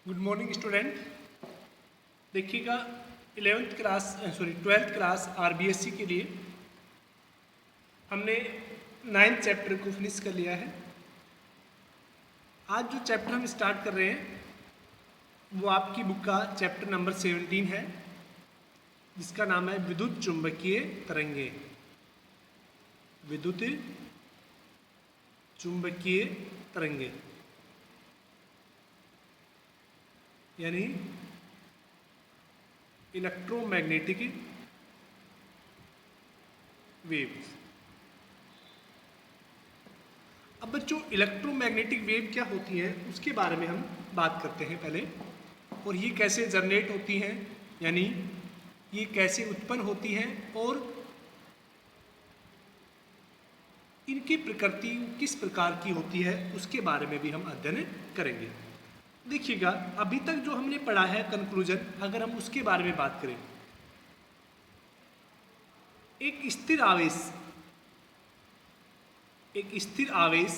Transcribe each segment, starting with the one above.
Good morning student. देखिएगा 12th class RBSC के लिए हमने 9th चैप्टर को फिनिश कर लिया है। आज जो चैप्टर हम स्टार्ट कर रहे हैं वो आपकी बुक का चैप्टर नंबर 17 है, जिसका नाम है विद्युत चुंबकीय तरंगे। विद्युत चुंबकीय तरंगे यानी इलेक्ट्रोमैग्नेटिक वेव्स। अब बच्चों, इलेक्ट्रोमैग्नेटिक वेव क्या होती है उसके बारे में हम बात करते हैं पहले, और ये कैसे जनरेट होती हैं, यानी ये कैसे उत्पन्न होती हैं और इनकी प्रकृति किस प्रकार की होती है उसके बारे में भी हम अध्ययन करेंगे। देखिएगा, अभी तक जो हमने पढ़ा है कंक्लूजन, अगर हम उसके बारे में बात करें, एक स्थिर आवेश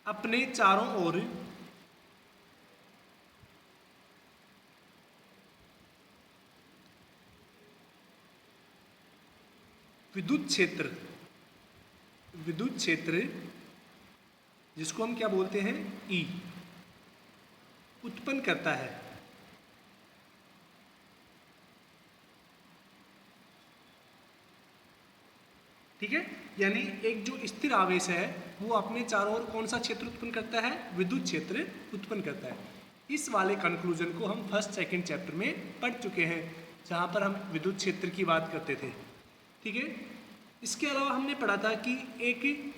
अपने चारों ओर विद्युत क्षेत्र जिसको हम क्या बोलते हैं, ई, उत्पन्न करता है। ठीक है, यानी एक जो स्थिर आवेश है वो अपने चारों ओर कौन सा क्षेत्र उत्पन्न करता है, विद्युत क्षेत्र उत्पन्न करता है। इस वाले कंक्लूजन को हम फर्स्ट सेकंड चैप्टर में पढ़ चुके हैं, जहां पर हम विद्युत क्षेत्र की बात करते थे। ठीक है, इसके अलावा हमने पढ़ा था कि एक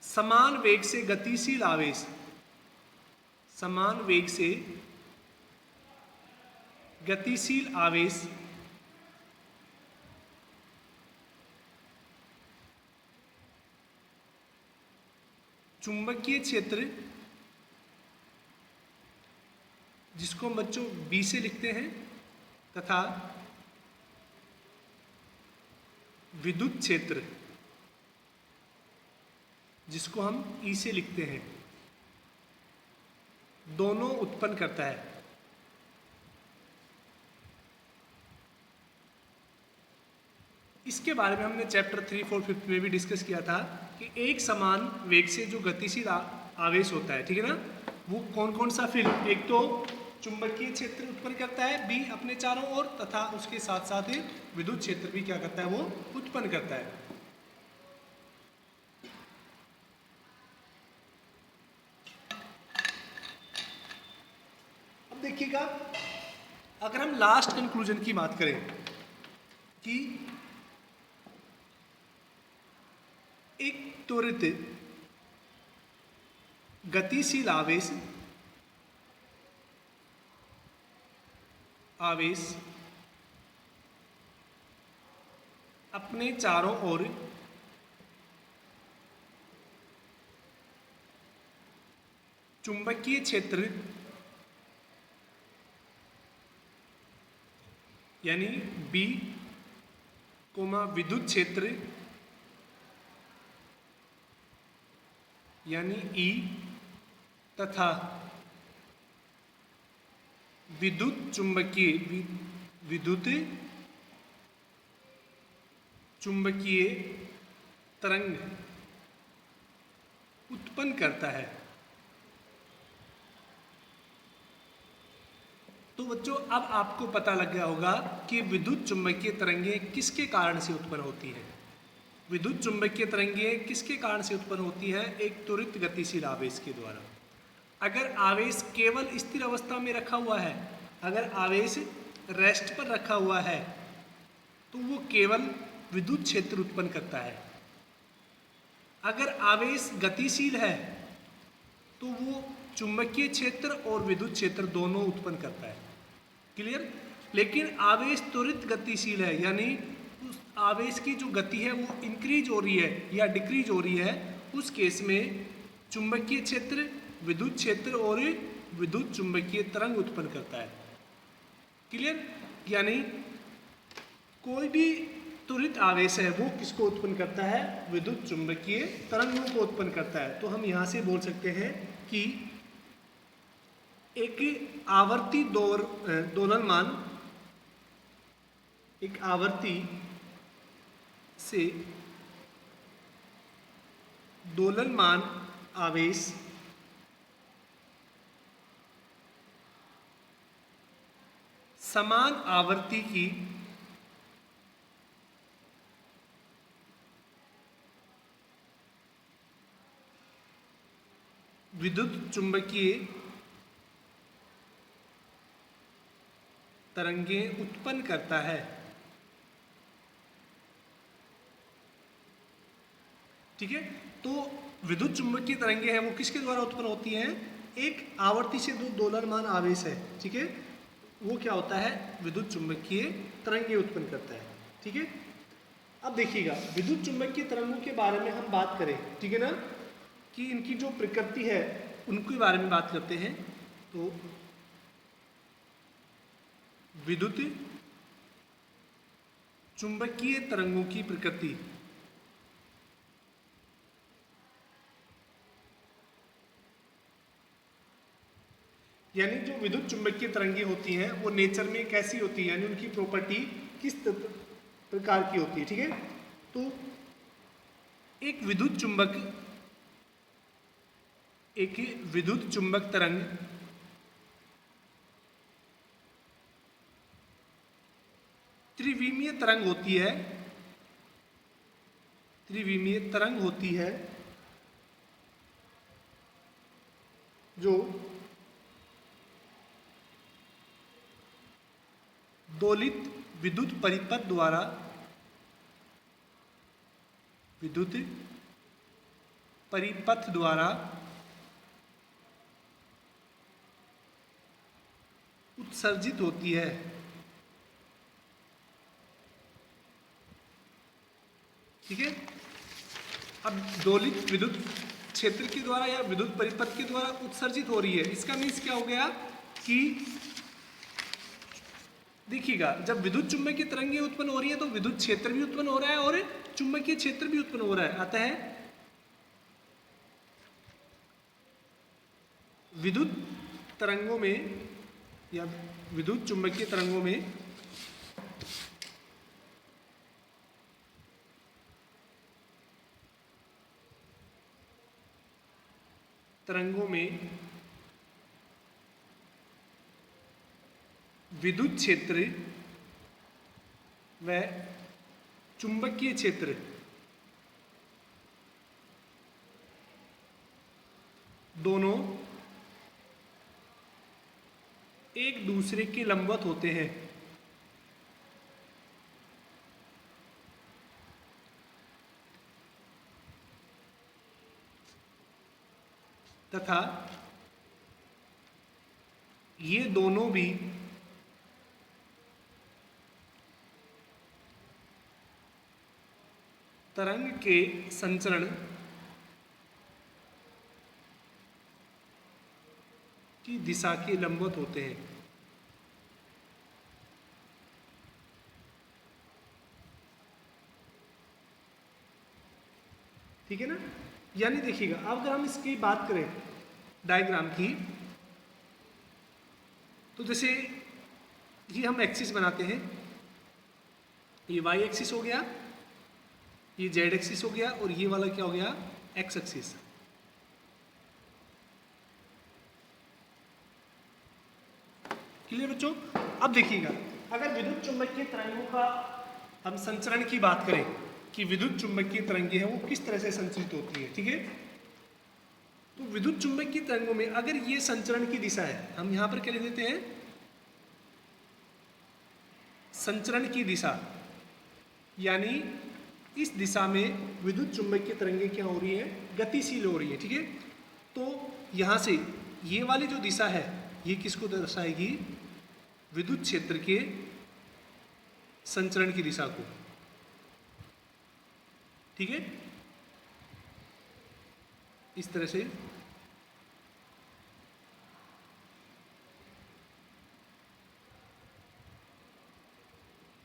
समान वेग से गतिशील आवेश, समान वेग से गतिशील आवेश चुंबकीय क्षेत्र, जिसको हम बच्चों बी से लिखते हैं, तथा विद्युत क्षेत्र जिसको हम ई से लिखते हैं, दोनों उत्पन्न करता है। इसके बारे में हमने चैप्टर 3, 4, 5 में भी डिस्कस किया था कि एक समान वेग से जो गतिशील आवेश होता है, ठीक है ना, वो कौन कौन सा फिर, एक तो चुंबकीय क्षेत्र उत्पन्न करता है बी अपने चारों ओर, तथा उसके साथ साथ विद्युत क्षेत्र भी क्या करता है, वो उत्पन्न करता है। अब देखिएगा, अगर हम लास्ट कंक्लूजन की बात करें कि एक त्वरित गतिशील आवेश अपने चारों ओर चुंबकीय क्षेत्र यानी बी कोमा विद्युत क्षेत्र यानी ई, तथा विद्युत चुंबकीय तरंग उत्पन्न करता है। तो बच्चों, अब आपको पता लग गया होगा कि विद्युत चुंबकीय तरंगें किसके कारण से उत्पन्न होती है। विद्युत चुंबकीय तरंगें किसके कारण से उत्पन्न होती है, एक त्वरित गतिशील आवेश के द्वारा। अगर आवेश केवल स्थिर अवस्था में रखा हुआ है, अगर आवेश रेस्ट पर रखा हुआ है, तो वो केवल विद्युत क्षेत्र उत्पन्न करता है। अगर आवेश गतिशील है तो वो चुंबकीय क्षेत्र और विद्युत क्षेत्र दोनों उत्पन्न करता है। क्लियर? लेकिन आवेश त्वरित गतिशील है, यानी उस आवेश की जो गति है वो इंक्रीज हो रही है या डिक्रीज हो रही है, उस केस में चुंबकीय क्षेत्र, विद्युत क्षेत्र और विद्युत चुंबकीय तरंग उत्पन्न करता है। क्लियर? यानी कोई भी त्वरित आवेश है वो किसको उत्पन्न करता है? विद्युत चुंबकीय तरंगों को उत्पन्न करता है। तो हम यहाँ से बोल सकते हैं कि एक आवर्ती दोलनमान, एक आवर्ती से दोलनमान आवेश समान आवर्ती की विद्युत चुंबकीय तरंगें उत्पन्न करता है। ठीक है, तो विद्युत चुंबकीय तरंगें हैं वो किसके द्वारा उत्पन्न होती हैं? एक आवर्ती से दो दोलनमान आवेश है, ठीक है, वो क्या होता है? विद्युत चुंबकीय तरंगें उत्पन्न करता है। ठीक है, अब देखिएगा विद्युत चुंबकीय तरंगों के बारे में हम बात करें, ठीक है ना, कि इनकी जो प्रकृति है उनके बारे में बात करते हैं। तो विद्युत चुंबकीय तरंगों की प्रकृति, यानी जो विद्युत चुंबकीय तरंगें होती हैं वो नेचर में कैसी होती है, यानी उनकी प्रॉपर्टी किस प्रकार की होती है। ठीक है, तो एक विद्युत चुंबक तरंग त्रिविमीय तरंग होती है, त्रिविमीय तरंग होती है जो दोलित विद्युत परिपथ द्वारा उत्सर्जित होती है। ठीक है, अब दोलित विद्युत क्षेत्र के द्वारा या विद्युत परिपथ के द्वारा उत्सर्जित हो रही है, इसका मीन्स क्या हो गया कि देखिएगा जब विद्युत चुंबकीय तरंगें उत्पन्न हो रही है तो विद्युत क्षेत्र भी उत्पन्न हो रहा है और चुंबकीय क्षेत्र भी उत्पन्न हो रहा है। अतः विद्युत तरंगों में या विद्युत चुंबकीय तरंगों में विद्युत क्षेत्र व चुंबकीय क्षेत्र दोनों एक दूसरे के लंबवत होते हैं तथा ये दोनों भी तरंग के संचरण की दिशा के लंबवत होते हैं। ठीक है ना, यानी देखिएगा अब अगर हम इसकी बात करें डायग्राम की, तो जैसे ये हम एक्सिस बनाते हैं, ये वाई एक्सिस हो गया, ये जेड एक्सिस हो गया और ये वाला क्या हो गया? X axis. क्लियर बच्चों? अब देखिएगा अगर विद्युत चुंबकीय तरंगों का हम संचरण की बात करें कि विद्युत चुंबकीय तरंगें हैं वो किस तरह से संचरित होती है। ठीक है, तो विद्युत चुंबकीय तरंगों में अगर ये संचरण की दिशा है, हम यहां पर क्या लिख देते हैं? संचरण की दिशा, यानी इस दिशा में विद्युत चुंबकीय तरंगें क्या हो रही है? गतिशील हो रही है। ठीक है, तो यहां से ये वाली जो दिशा है ये किसको दर्शाएगी? विद्युत क्षेत्र के संचरण की दिशा को। ठीक है, इस तरह से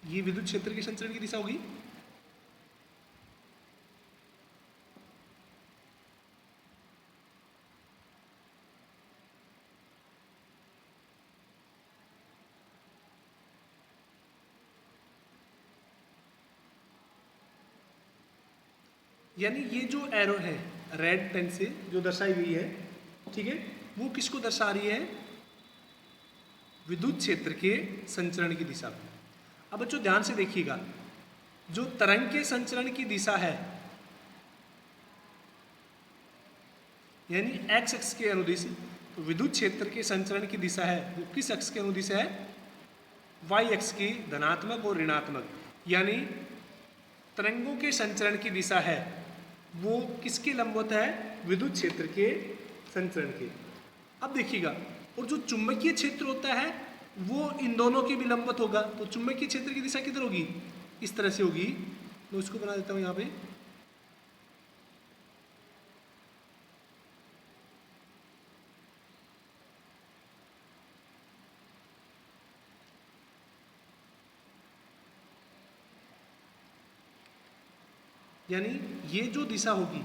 ये विद्युत क्षेत्र के संचरण की दिशा होगी। यानी ये जो एरो है रेड पेन से जो दर्शाई गई है, ठीक है, वो किसको दर्शा रही है? विद्युत क्षेत्र के संचरण की दिशा। अब बच्चों ध्यान से देखिएगा, जो तरंग के संचरण की दिशा है यानी एक्स अक्ष के अनुदिश, तो विद्युत क्षेत्र के संचरण की दिशा है वो किस अक्ष के अनुदिश है? वाई अक्ष की, धनात्मक और ऋणात्मक। यानी तरंगों के संचरण की दिशा है वो किसके लंबवत है? विद्युत क्षेत्र के संचरण के। अब देखिएगा, और जो चुंबकीय क्षेत्र होता है वो इन दोनों के भी लंबवत होगा, तो चुंबकीय क्षेत्र की दिशा किधर होगी? इस तरह से होगी। मैं उसको बना देता हूं यहाँ पे, यानी ये जो दिशा होगी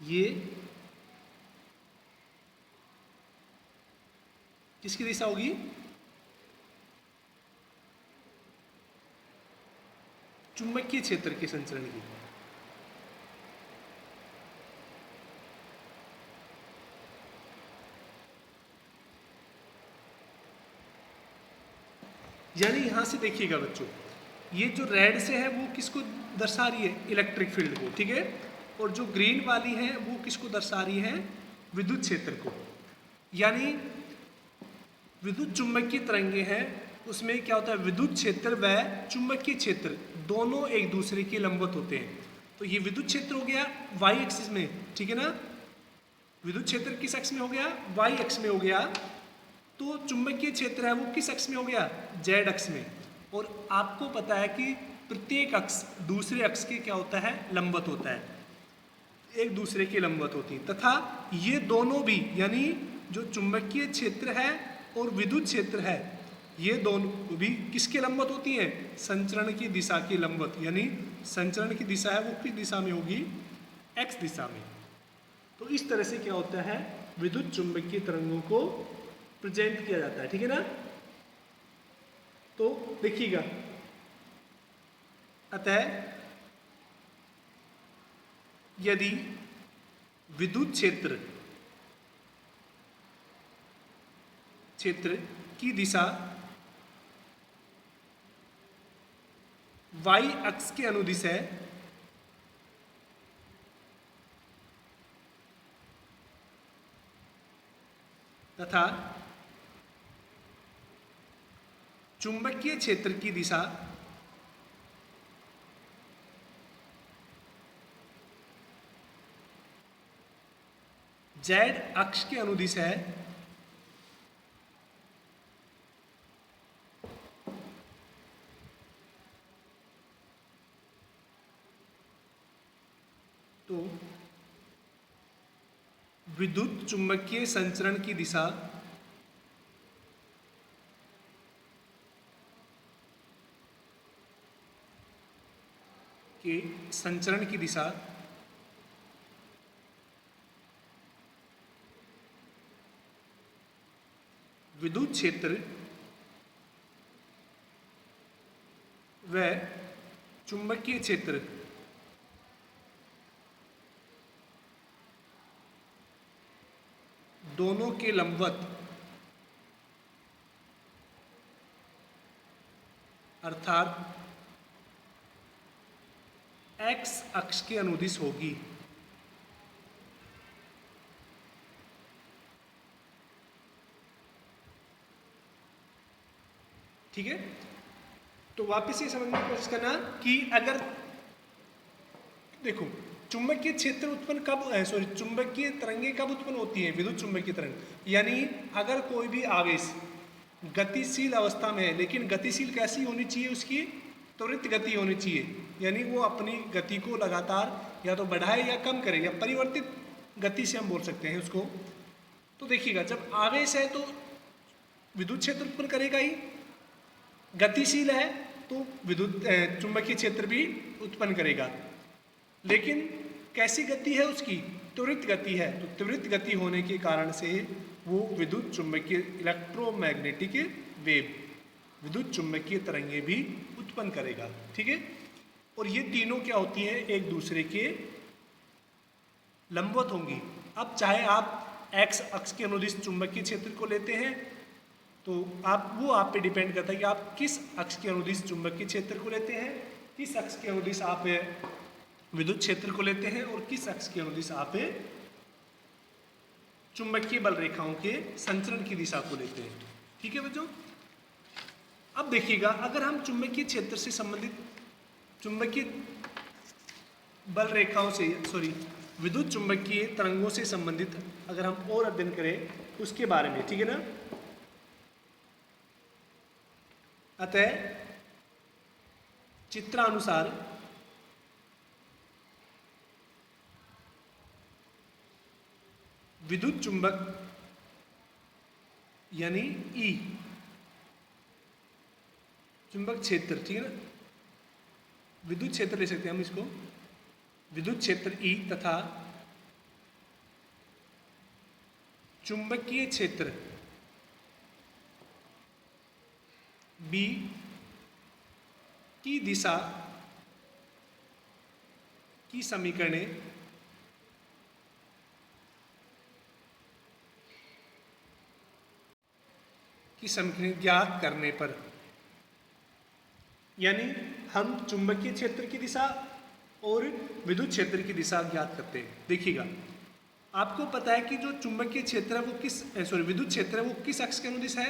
ये किसकी दिशा होगी? चुंबकीय क्षेत्र के संचरण की। यानी यहां से देखिएगा बच्चों, ये जो रेड से है वो किसको दर्शा रही है? इलेक्ट्रिक फील्ड को, ठीक है, और जो ग्रीन वाली है वो किसको दर्शा रही है? विद्युत क्षेत्र को। यानी विद्युत चुंबकीय तरंगे हैं, उसमें क्या होता है? विद्युत क्षेत्र व चुंबकीय क्षेत्र दोनों एक दूसरे के लंबवत होते हैं। तो ये विद्युत क्षेत्र हो गया वाई एक्सिस में, ठीक है ना, विद्युत क्षेत्र किस अक्ष में हो गया? वाई अक्ष में हो गया। तो चुंबकीय क्षेत्र है वो किस अक्ष में हो गया? जेड अक्ष में। और आपको पता है कि प्रत्येक अक्ष दूसरे अक्ष के क्या होता है? लंबवत होता है, एक दूसरे के लंबवत होती है। तथा ये दोनों भी, यानी जो चुंबकीय क्षेत्र है और विद्युत क्षेत्र है, ये दोनों भी किसके लंबवत होती हैं? संचरण की दिशा के लंबवत। यानी संचरण की दिशा है वो किस दिशा में होगी? एक्स दिशा में। तो इस तरह से क्या होता है? विद्युत चुंबकीय तरंगों को प्रेजेंट किया जाता है, ठीक है ना। तो देखिएगा, अतः यदि विद्युत क्षेत्र की दिशा वाई अक्ष के अनुदिश है तथा चुंबकीय क्षेत्र की दिशा जेड अक्ष के अनुदिश है, तो विद्युत चुंबकीय संचरण की दिशा के संचरण की दिशा विद्युत क्षेत्र व चुंबकीय क्षेत्र दोनों के लंबवत अर्थात एक्स अक्ष के अनुदिश होगी। ठीक है, तो वापस ये समझने की कोशिश करना कि अगर देखो चुंबकीय क्षेत्र उत्पन्न कब चुंबकीय तरंगे कब उत्पन्न होती है? विद्युत चुंबकीय तरंग। यानी अगर कोई भी आवेश गतिशील अवस्था में है, लेकिन गतिशील कैसी होनी चाहिए? उसकी त्वरित गति होनी चाहिए, यानी वो अपनी गति को लगातार या तो बढ़ाए या कम करे, या परिवर्तित गति से हम बोल सकते हैं उसको। तो देखिएगा, जब आवेश है तो विद्युत क्षेत्र उत्पन्न करेगा ही, गतिशील है तो विद्युत चुंबकीय क्षेत्र भी उत्पन्न करेगा। लेकिन कैसी गति है उसकी? त्वरित गति है। तो त्वरित गति होने के कारण से वो विद्युत चुंबकीय इलेक्ट्रोमैग्नेटिक वेव, विद्युत चुंबकीय तरंगे भी उत्पन्न करेगा। ठीक है, और ये तीनों क्या होती हैं? एक दूसरे के लंबवत होंगी। अब चाहे आप एक्स अक्ष के अनुदिश चुंबकीय क्षेत्र को लेते हैं तो आप पे डिपेंड करता है कि आप किस अक्ष के अनुदिश चुंबकीय क्षेत्र को लेते हैं, किस अक्ष के अनुदिश आप विद्युत क्षेत्र को लेते हैं और किस अक्ष के अनुदिश आप चुंबकीय बल रेखाओं के संचरण की दिशा को लेते हैं। ठीक है बच्चों। अब देखिएगा, अगर हम चुंबकीय क्षेत्र से संबंधित चुंबकीय बल रेखाओं से विद्युत चुंबकीय तरंगों से संबंधित अगर हम और अध्ययन करें उसके बारे में, ठीक है ना। अतः चित्रानुसार विद्युत चुंबक यानी ई चुंबक क्षेत्र, ठीक है ना, विद्युत क्षेत्र ले सकते हैं हम इसको, विद्युत क्षेत्र ई तथा चुंबकीय क्षेत्र बी की दिशा की समीकरणें ज्ञात करने पर, यानी हम चुंबकीय क्षेत्र की दिशा और विद्युत क्षेत्र की दिशा ज्ञात करते हैं। देखिएगा, आपको पता है कि जो चुंबकीय क्षेत्र है वो विद्युत क्षेत्र है वो किस अक्ष के अनुदिश है।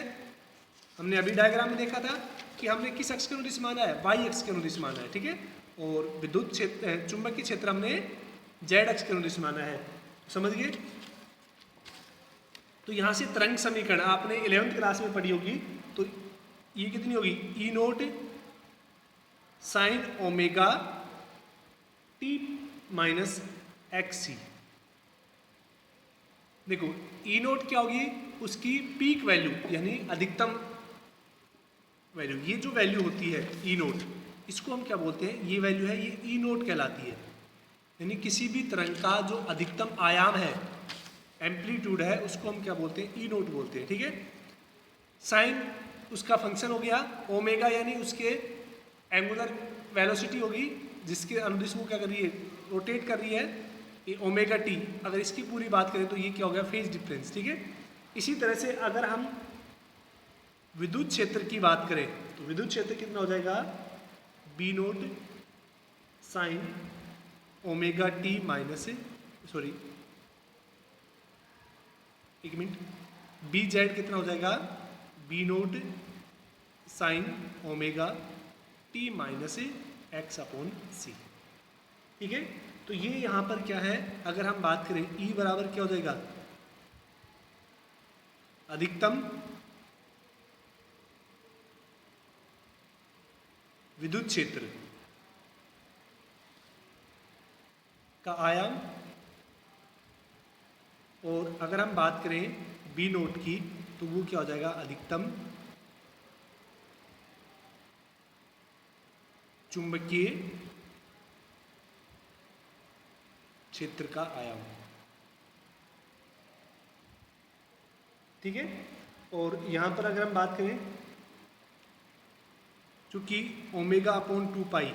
हमने अभी डायग्राम में देखा था कि हमने किस अक्ष के अनुदिश माना है, वाई अक्ष के अनुदिश माना है, ठीक है। और विद्युत क्षेत्र चुंबकीय क्षेत्र हमने जेड अक्ष के अनुदिश माना है, समझ गए। तो यहाँ से तरंग समीकरण आपने 11वीं क्लास में पढ़ी होगी, तो ये कितनी होगी, E naught sine omega t minus x C. देखो ई नोट क्या होगी, उसकी पीक वैल्यू यानी अधिकतम वैल्यू, ये जो वैल्यू होती है ई नोट, इसको हम क्या बोलते हैं, ये वैल्यू है, ये ई नोट कहलाती है। यानी किसी भी तरंग का जो अधिकतम आयाम है, एम्पलीट्यूड है, उसको हम क्या बोलते हैं, ई नोट बोलते हैं, ठीक है। साइन उसका फंक्शन हो गया, ओमेगा यानी उसके एंगुलर वेलोसिटी होगी जिसके अनुदिश वो क्या कर रही है, रोटेट कर रही है, ये ओमेगा टी। अगर इसकी पूरी बात करें तो ये क्या हो गया, फेज डिफरेंस, ठीक है। इसी तरह से अगर हम विद्युत क्षेत्र की बात करें तो विद्युत क्षेत्र कितना हो जाएगा, B naught sine omega t minus एक मिनट, बी जेड कितना हो जाएगा, B naught sine omega t minus x upon C, ठीक है। तो ये यहाँ पर क्या है, अगर हम बात करें ई बराबर क्या हो जाएगा, अधिकतम विद्युत क्षेत्र का आयाम, और अगर हम बात करें बी नोट की तो वो क्या हो जाएगा, अधिकतम चुंबकीय क्षेत्र का आयाम, ठीक है। और यहां पर अगर हम बात करें, चूंकि ओमेगा अपॉन 2 पाई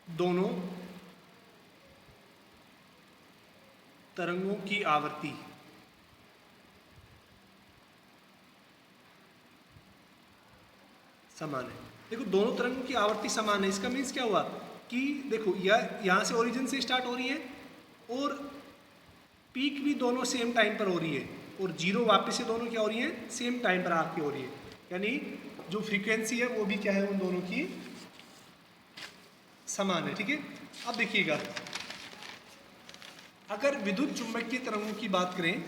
दोनों तरंगों की आवर्ती समान है। देखो दोनों तरंगों की आवर्ती समान है, इसका मीन्स क्या हुआ कि देखो यह यहाँ से ओरिजिन से स्टार्ट हो रही है और पीक भी दोनों सेम टाइम पर हो रही है, और जीरो वापस से दोनों क्या हो रही है, सेम टाइम पर आके हो रही है। यानी जो फ्रीक्वेंसी है वो भी क्या है, उन दोनों की समान है, ठीक है। अब देखिएगा, अगर विद्युत चुंबकीय तरंगों की बात करें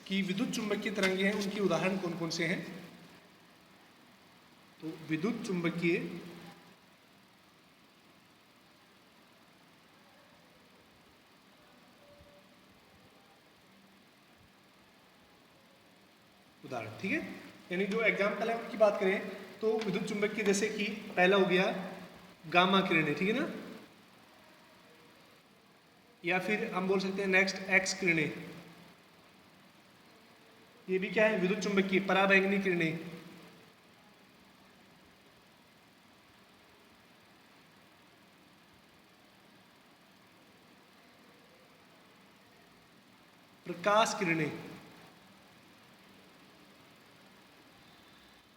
कि विद्युत चुंबकीय तरंगे हैं, उनके उदाहरण कौन कौन से हैं, तो विद्युत चुंबकीय उदाहरण, ठीक है। यानी जो एग्जाम्पल है उनकी बात करें तो विद्युत चुंबकीय जैसे कि पहला हो गया गामा किरणें, ठीक है ना, या फिर हम बोल सकते हैं नेक्स्ट एक्स किरणें, ये भी क्या है, विद्युत चुंबकीय पराबैंगनी किरणें, प्रकाश किरणें,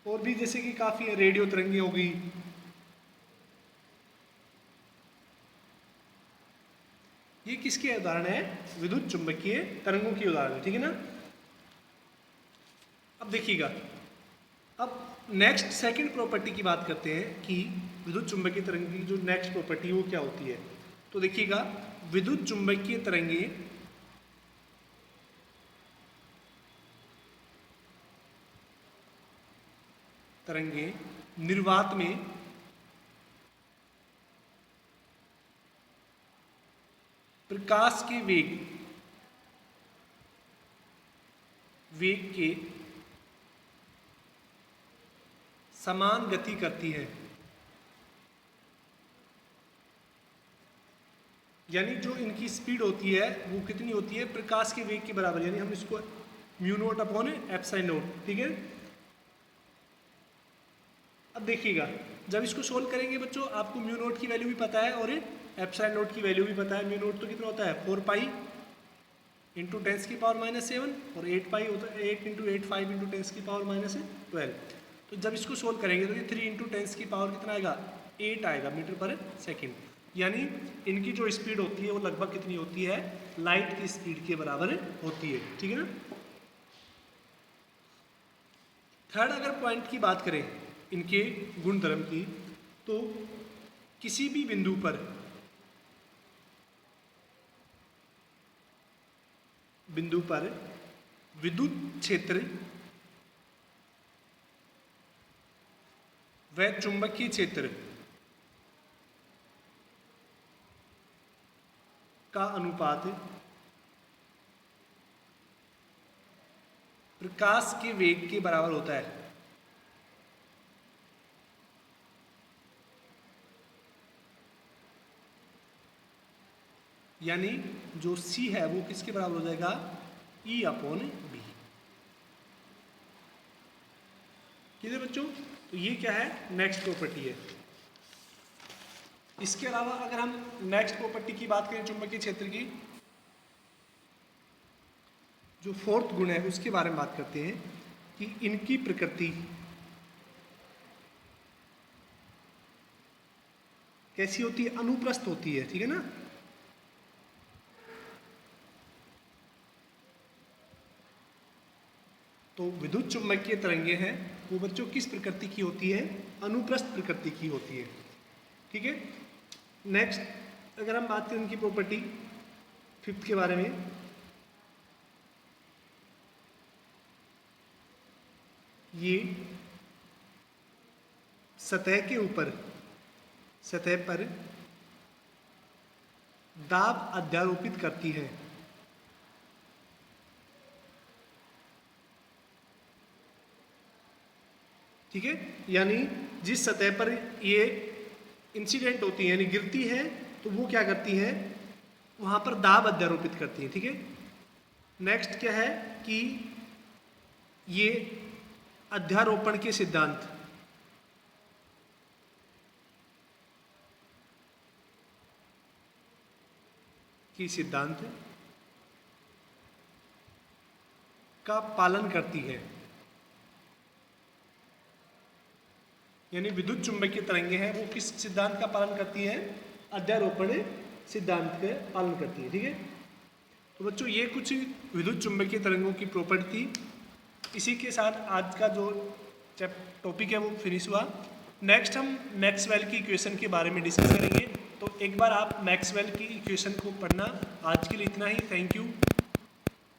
और भी जैसे कि काफी है, रेडियो तरंगे हो गई। ये किसके उदाहरण है? विद्युत चुंबकीय तरंगों की उदाहरण है, ठीक है ना। अब देखिएगा, अब नेक्स्ट सेकंड प्रॉपर्टी की बात करते हैं कि विद्युत चुंबकीय तरंग की जो नेक्स्ट प्रॉपर्टी है वो क्या होती है। तो देखिएगा, विद्युत चुंबकीय तरंगे निर्वात में प्रकाश के वेग के समान गति करती है। यानी जो इनकी स्पीड होती है वो कितनी होती है? प्रकाश के वेग के बराबर, यानी हम इसको mu naught upon epsilon note, ठीक है। अब देखिएगा, जब इसको सोल्व करेंगे बच्चों, आपको म्यू नोट की वैल्यू भी पता है और एप्सिलॉन नोट की वैल्यू भी पता है। म्यू नोट तो कितना होता है? 4 पाई इंटू 10⁻⁻7 और 8 पाई होता है 8 इंटू 8 5 इंटू 10⁻12। तो जब इसको सोल्व करेंगे तो ये 3 इंटू 10 की पावर कितना आएगा? 8 आएगा मीटर पर सेकेंड। यानी इनकी जो स्पीड होती है वो लगभग कितनी होती है? लाइट की स्पीड के बराबर होती है, ठीक है ना। थर्ड अगर पॉइंट की बात करें इनके गुणधर्म की, तो किसी भी बिंदु पर विद्युत क्षेत्र व चुंबकीय क्षेत्र का अनुपात प्रकाश के वेग के बराबर होता है। यानी जो C है वो किसके बराबर हो जाएगा? E upon B. ठीक है बच्चों, तो ये क्या है? नेक्स्ट प्रॉपर्टी है। इसके अलावा अगर हम नेक्स्ट प्रॉपर्टी की बात करें चुंबकीय क्षेत्र की, जो फोर्थ गुण है उसके बारे में बात करते हैं कि इनकी प्रकृति कैसी होती है? अनुप्रस्थ होती है, ठीक है ना। तो विद्युत चुंबकीय तरंगे हैं वो बच्चों किस प्रकृति की होती है? अनुप्रस्थ प्रकृति की होती है, ठीक है। नेक्स्ट अगर हम बात करें उनकी प्रॉपर्टी फिफ्थ के बारे में, ये सतह पर दाब अध्यारोपित करती है। ठीक है, यानी जिस सतह पर ये इंसिडेंट होती है यानी गिरती है, तो वो क्या करती है? वहां पर दाब अध्यारोपित करती है, ठीक है। नेक्स्ट क्या है कि ये अध्यारोपण के सिद्धांत का पालन करती है। यानी विद्युत चुंबकीय तरंगे हैं वो किस सिद्धांत का पालन करती हैं? अध्यारोपण सिद्धांत का पालन करती है, ठीक है। तो बच्चों ये कुछ विद्युत चुंबकीय तरंगों की प्रॉपर्टी थी। इसी के साथ आज का जो टॉपिक है वो फिनिश हुआ। नेक्स्ट हम मैक्सवेल की इक्वेशन के बारे में डिस्कस करेंगे। तो एक बार आप मैक्सवेल की इक्वेशन को पढ़ना। आज के लिए इतना ही। Thank you.